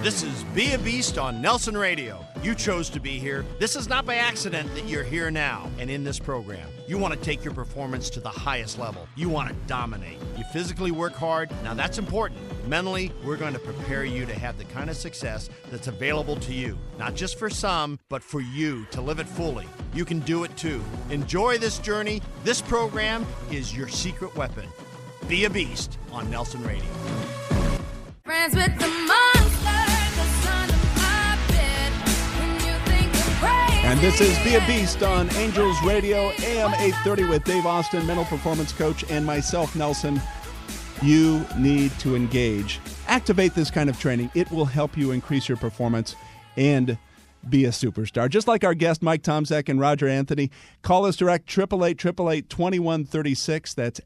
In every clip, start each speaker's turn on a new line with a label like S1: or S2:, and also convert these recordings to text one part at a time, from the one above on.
S1: This is Be a Beast on Nelson Radio. You chose to be here. This is not by accident that you're here now. And in this program, you want to take your performance to the highest level. You want to dominate. You physically work hard. Now that's important. Mentally, we're going to prepare you to have the kind of success that's available to you. Not just for some, but for you to live it fully. You can do it too. Enjoy this journey. This program is your secret weapon. Be a Beast on Nelson Radio.
S2: Friends with the monster, the son of my bed. When you think you're crazy.
S3: And this is Be a Beast on Angels Radio, AM 830 with Dave Austin, mental performance coach, and myself, Nelson. You need to engage. Activate this kind of training. It will help you increase your performance and be a superstar. Just like our guest, Mike Tomczak and Roger Anthony. Call us direct, 888-888-2136. That's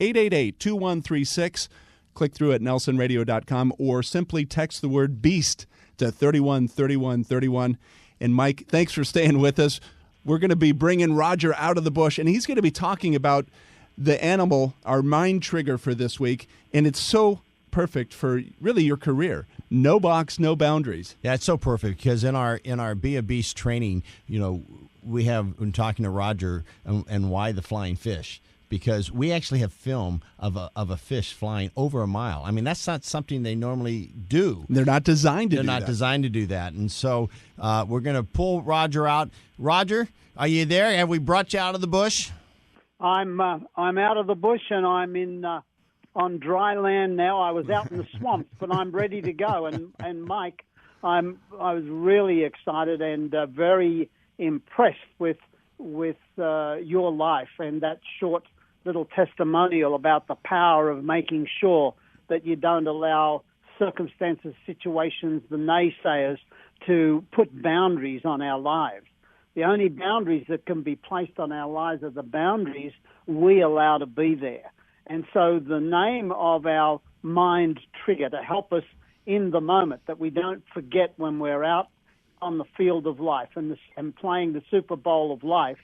S3: 888-888-2136. Click through at nelsonradio.com or simply text the word BEAST to 313131. And Mike, thanks for staying with us. We're going to be bringing Roger out of the bush, and he's going to be talking about the animal, our mind trigger for this week, and it's so perfect for really your career. No box, no boundaries.
S1: Yeah, it's so perfect because in our Be a Beast training, we have been talking to Roger and why the flying fish. Because we actually have film of a fish flying over a mile. I mean, that's not something they normally do.
S3: They're not designed to do that.
S1: They're not designed to do that. And so we're going to pull Roger out. Roger, are you there? Have we brought you out of the bush?
S4: I'm out of the bush, and I'm in on dry land now. I was out in the swamps, but I'm ready to go. And Mike, I was really excited and very impressed with your life and that short little testimonial about the power of making sure that you don't allow circumstances, situations, the naysayers to put boundaries on our lives. The only boundaries that can be placed on our lives are the boundaries we allow to be there. And so the name of our mind trigger to help us in the moment, that we don't forget when we're out on the field of life and playing the Super Bowl of life,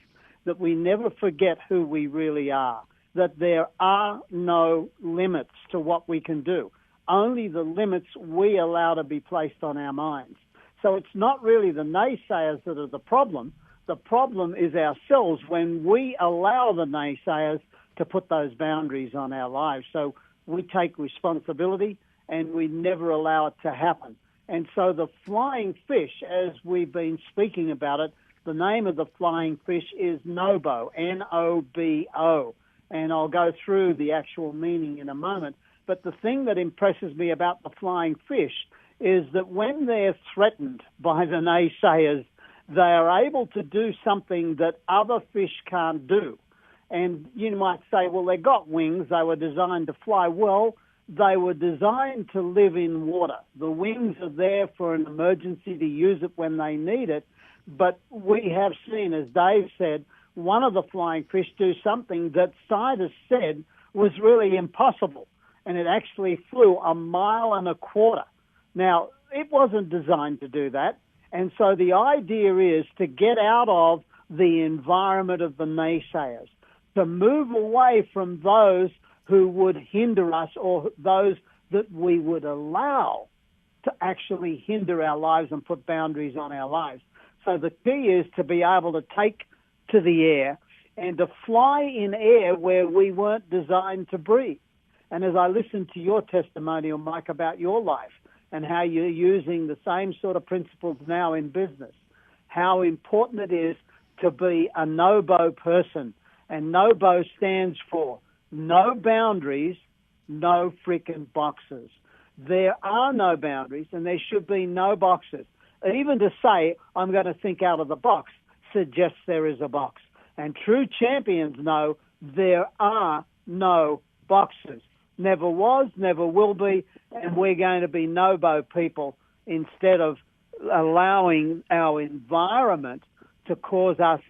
S4: that we never forget who we really are, that there are no limits to what we can do, only the limits we allow to be placed on our minds. So it's not really the naysayers that are the problem. The problem is ourselves when we allow the naysayers to put those boundaries on our lives. So we take responsibility and we never allow it to happen. And so the flying fish, as we've been speaking about it, the name of the flying fish is NoBo, N-O-B-O. And I'll go through the actual meaning in a moment. But the thing that impresses me about the flying fish is that when they're threatened by the naysayers, they are able to do something that other fish can't do. And you might say, well, they got wings, they were designed to fly. Well, they were designed to live in water. The wings are there for an emergency to use it when they need it. But we have seen, as Dave said, one of the flying fish do something that scientists said was really impossible. And it actually flew 1.25 miles. Now, it wasn't designed to do that. And so the idea is to get out of the environment of the naysayers, to move away from those who would hinder us or those that we would allow to actually hinder our lives and put boundaries on our lives. So the key is to be able to take to the air and to fly in air where we weren't designed to breathe. And as I listened to your testimonial, Mike, about your life and how you're using the same sort of principles now in business, how important it is to be a NoBo person. And NoBo stands for no boundaries, no freaking boxes. There are no boundaries and there should be no boxes. Even to say, I'm going to think out of the box, suggests there is a box. And true champions know there are no boxes. Never was, never will be, and we're going to be NoBo people instead of allowing our environment to cause us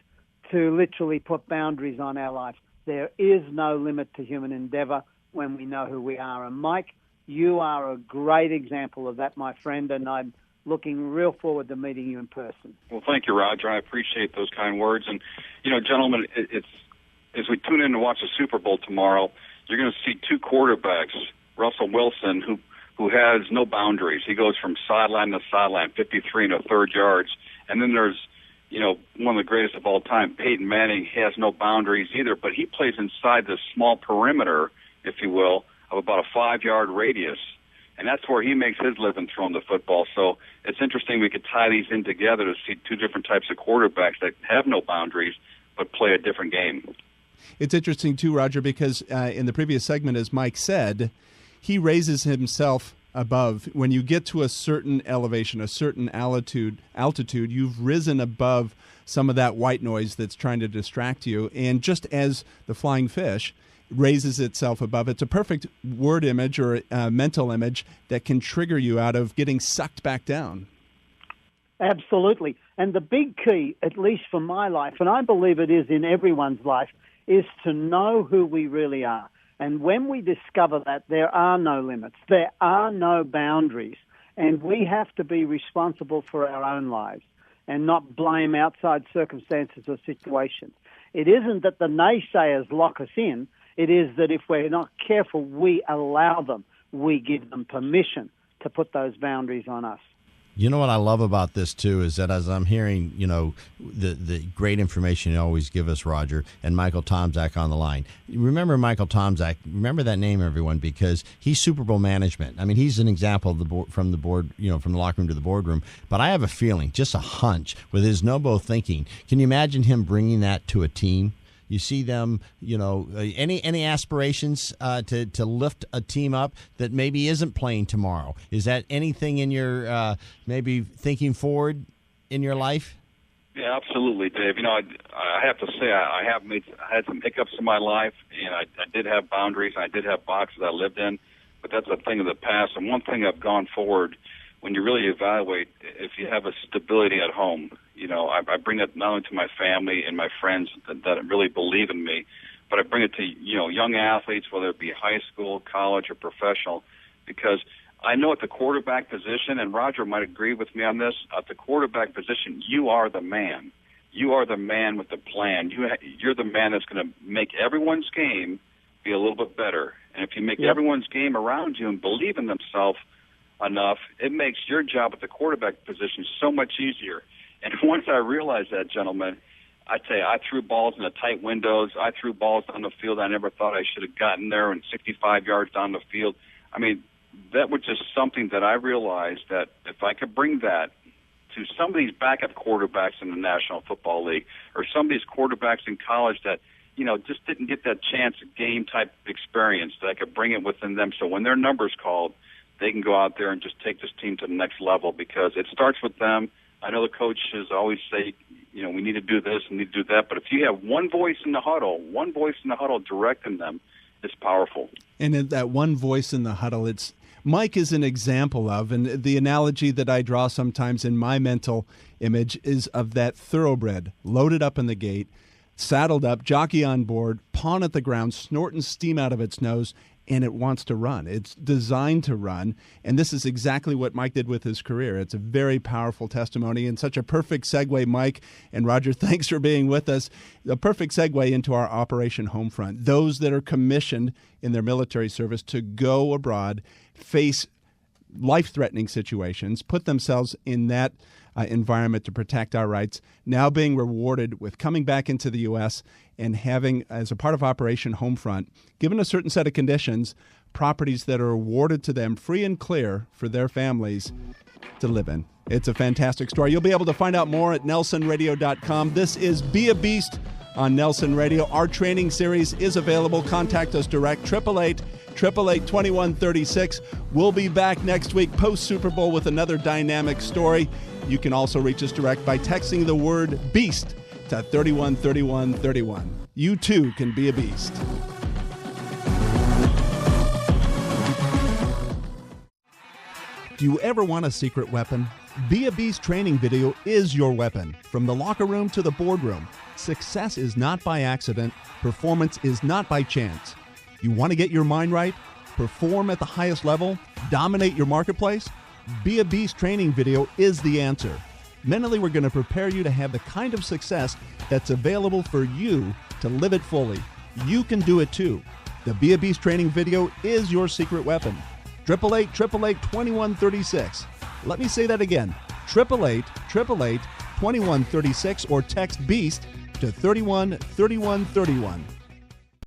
S4: to literally put boundaries on our lives. There is no limit to human endeavor when we know who we are. And Mike, you are a great example of that, my friend, and I'm looking real forward to meeting you in person.
S5: Well, thank you, Roger. I appreciate those kind words. And, gentlemen, it's as we tune in to watch the Super Bowl tomorrow, you're going to see two quarterbacks, Russell Wilson, who has no boundaries. He goes from sideline to sideline, 53 and a third yards. And then there's, one of the greatest of all time, Peyton Manning. He has no boundaries either, but he plays inside this small perimeter, if you will, of about a 5-yard radius. And that's where he makes his living throwing the football. So it's interesting we could tie these in together to see two different types of quarterbacks that have no boundaries but play a different game.
S3: It's interesting, too, Roger, because in the previous segment, as Mike said, he raises himself above. When you get to a certain elevation, a certain altitude, you've risen above some of that white noise that's trying to distract you. And just as the flying fish raises itself above, it's a perfect word image or mental image that can trigger you out of getting sucked back down.
S4: Absolutely. And the big key, at least for my life, and I believe it is in everyone's life, is to know who we really are. And when we discover that, there are no limits, there are no boundaries, and we have to be responsible for our own lives and not blame outside circumstances or situations. It isn't that the naysayers lock us in. It is that if we're not careful, we allow them. We give them permission to put those boundaries on us.
S1: You know what I love about this, too, is that as I'm hearing, the great information you always give us, Roger, and Michael Tomczak on the line. Remember Michael Tomczak. Remember that name, everyone, because he's Super Bowl management. I mean, he's an example of the board, from the locker room to the boardroom. But I have a feeling, just a hunch, with his NoBo thinking, can you imagine him bringing that to a team? You see them, any aspirations to lift a team up that maybe isn't playing tomorrow? Is that anything in your maybe thinking forward in your life?
S5: Yeah, absolutely, Dave. I have to say I had some hiccups in my life, and I did have boundaries. I did have boxes I lived in, but that's a thing of the past. And one thing I've gone forward, when you really evaluate, if you have a stability at home, I bring it not only to my family and my friends that really believe in me, but I bring it to, young athletes, whether it be high school, college, or professional, because I know at the quarterback position, and Roger might agree with me on this, at the quarterback position, you are the man. You are the man with the plan. You're the man that's going to make everyone's game be a little bit better. And if you make everyone's game around you and believe in themselves enough, it makes your job at the quarterback position so much easier. And once I realized that, gentlemen, I tell you, I threw balls in the tight windows. I threw balls down the field I never thought I should have gotten there, and 65 yards down the field. I mean, that was just something that I realized that if I could bring that to some of these backup quarterbacks in the National Football League, or some of these quarterbacks in college that, just didn't get that chance at game-type experience, that I could bring it within them. So when their number's called, they can go out there and just take this team to the next level, because it starts with them. I know the coaches always say, we need to do this and need to do that. But if you have one voice in the huddle directing them, it's powerful.
S3: And that one voice in the huddle, Mike is an example of, and the analogy that I draw sometimes in my mental image is of that thoroughbred loaded up in the gate, saddled up, jockey on board, pawn at the ground, snorting steam out of its nose, and it wants to run. It's designed to run, and this is exactly what Mike did with his career. It's a very powerful testimony and such a perfect segue, Mike and Roger, thanks for being with us. A perfect segue into our Operation Homefront. Those that are commissioned in their military service to go abroad, face life-threatening situations, put themselves in that environment to protect our rights, now being rewarded with coming back into the U.S. and having, as a part of Operation Homefront, given a certain set of conditions, properties that are awarded to them free and clear for their families to live in. It's a fantastic story. You'll be able to find out more at nelsonradio.com. This is Be a Beast on Nelson Radio. Our training series is available. Contact us direct, 888-888-2136. We'll be back next week post-Super Bowl with another dynamic story. You can also reach us direct by texting the word BEAST to 313131. You too can be a beast. Do you ever want a secret weapon? Be a Beast training video is your weapon. From the locker room to the boardroom, success is not by accident. Performance is not by chance. You want to get your mind right? Perform at the highest level? Dominate your marketplace? Be a Beast training video is the answer. Mentally, we're going to prepare you to have the kind of success that's available for you to live it fully. You can do it too. The Be a Beast training video is your secret weapon. 888-888-2136. Let me say that again. 888-888-2136 or text BEAST to 313131.